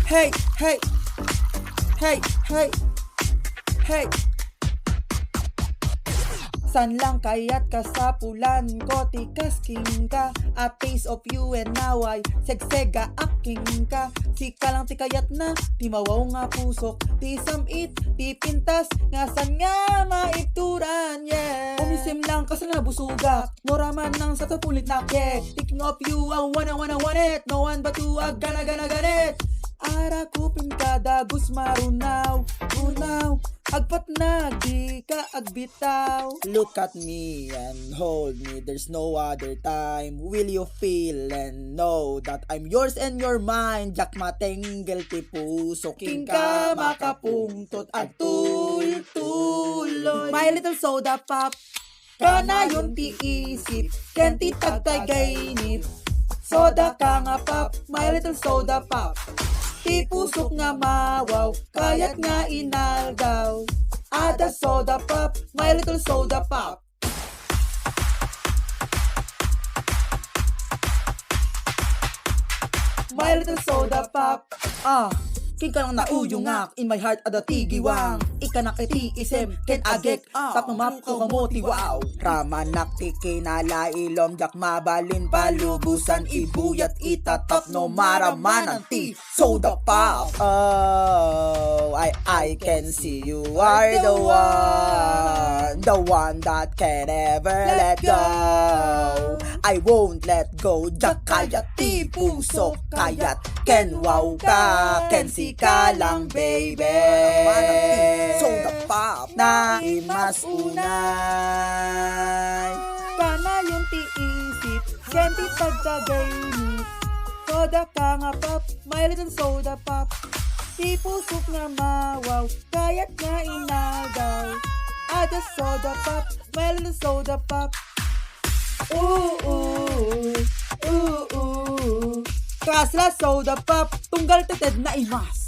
Hey, hey, hey, hey, hey. San lang kaya't kasapulan ko, tikasking ka, a taste of you and now I segsega aking ka. Sika lang ti kayat na, ti mawaw nga pusok, ti samit, ti pintas, nga san nga maituran, yeah. Umisim lang kasi nabusugak, noraman nang sa tapulit na kek. Thinking of you, I wanna want it, no one but you, I gonna it. Ara kupin kada gusmarunaw, unaw, agpat na di ka agbitaw. Look at me and hold me, there's no other time. Will you feel and know that I'm yours and you're mine? Jak matenggel ti puso, king ka makapungtot at tultuloy. My little soda pop, kana yun ti isip, ken ti tagtagaynip. Soda ka nga pop, my little soda pop. Ti pusok nga mawaw, kayat nga inalgaw. Ada soda pop, my little soda pop. My little soda pop. King ka lang nauyungak, in my heart ada tigiwang. Ika na kiti isem, ken agek, tap mamap ko kamoti wow. Ramanak ti kinalailom, jak mabalin palubusan, ibuyat itatap no maramanan ti soda pop. Oh, I can see you are the one that can never let go. I won't let go, jak kayat ti puso, kayat ken wow ka, ken si ka lang baby. Soda pop na imas unay, kana yung ti isip, ken ti pagtagaynip. Soda ka nga pop, my little soda pop. Ti pusok nga mawaw, kayat nga inagaw. Ada soda pop, my little soda pop. Ooh, ooh, ooh, ooh. Kasla soda pop, tunggal teted na imas.